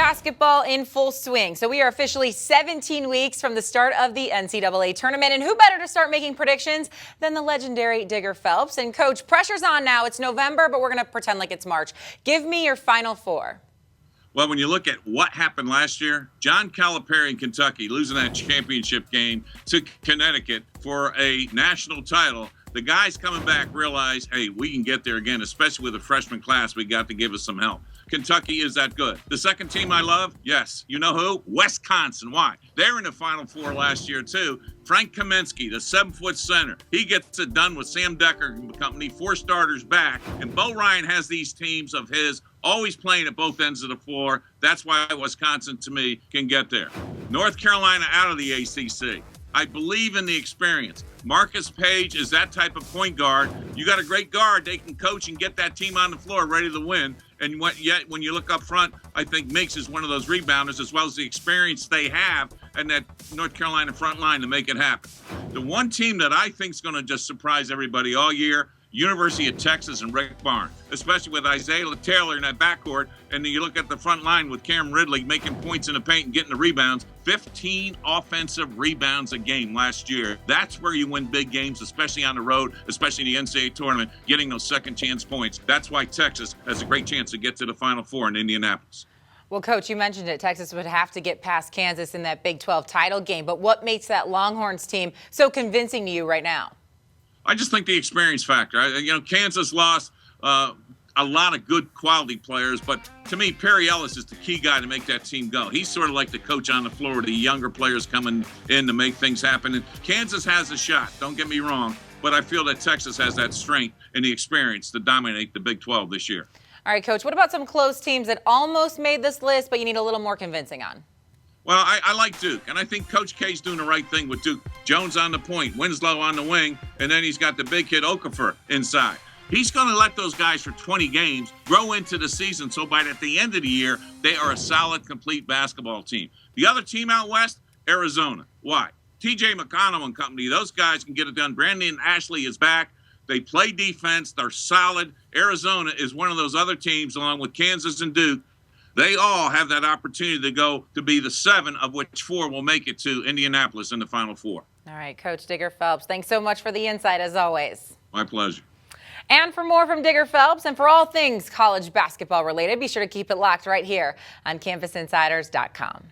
basketball in full swing. So we are officially 17 weeks from the start of the NCAA tournament. And who better to start making predictions than the legendary Digger Phelps? And Coach, pressure's on now. It's November, but we're going to pretend like it's March. Give me your Final Four. Well, when you look at what happened last year, John Calipari in Kentucky losing that championship game to Connecticut for a national title, the guys coming back realize, hey, we can get there again, especially with a freshman class we got to give us some help. Kentucky is that good. The second team I love, yes, you know who? Wisconsin. Why? They're in the Final Four last year, too. Frank Kaminsky, the 7-foot center, he gets it done with Sam Decker and company, 4 starters back. And Bo Ryan has these teams of his always playing at both ends of the floor. That's why Wisconsin, to me, can get there. North Carolina out of the ACC. I believe in the experience. Marcus Page is that type of point guard. You got a great guard. They can coach and get that team on the floor ready to win. And yet, when you look up front, I think Meigs is one of those rebounders, as well as the experience they have and that North Carolina front line to make it happen. The one team that I think is going to just surprise everybody all year, University of Texas and Rick Barnes, especially with Isaiah Taylor in that backcourt. And then you look at the front line with Cam Ridley making points in the paint and getting the rebounds. 15 offensive rebounds a game last year. That's where you win big games, especially on the road, especially in the NCAA tournament, getting those second chance points. That's why Texas has a great chance to get to the Final Four in Indianapolis. Well, Coach, you mentioned it. Texas would have to get past Kansas in that Big 12 title game. But what makes that Longhorns team so convincing to you right now? I just think the experience factor. Kansas lost a lot of good quality players, but to me, Perry Ellis is the key guy to make that team go. He's sort of like the coach on the floor, the younger players coming in to make things happen. And Kansas has a shot, don't get me wrong, but I feel that Texas has that strength and the experience to dominate the Big 12 this year. All right, Coach, what about some close teams that almost made this list, but you need a little more convincing on? Well, I like Duke, and I think Coach K's doing the right thing with Duke. Jones on the point, Winslow on the wing, and then he's got the big kid Okafor inside. He's going to let those guys for 20 games grow into the season, so by at the end of the year, they are a solid, complete basketball team. The other team out west, Arizona. Why? TJ McConnell and company, those guys can get it done. Brandon Ashley is back. They play defense. They're solid. Arizona is one of those other teams, along with Kansas and Duke. They all have that opportunity to go to be the 7, of which 4 will make it to Indianapolis in the Final Four. All right, Coach Digger Phelps, thanks so much for the insight as always. My pleasure. And for more from Digger Phelps and for all things college basketball related, be sure to keep it locked right here on CampusInsiders.com.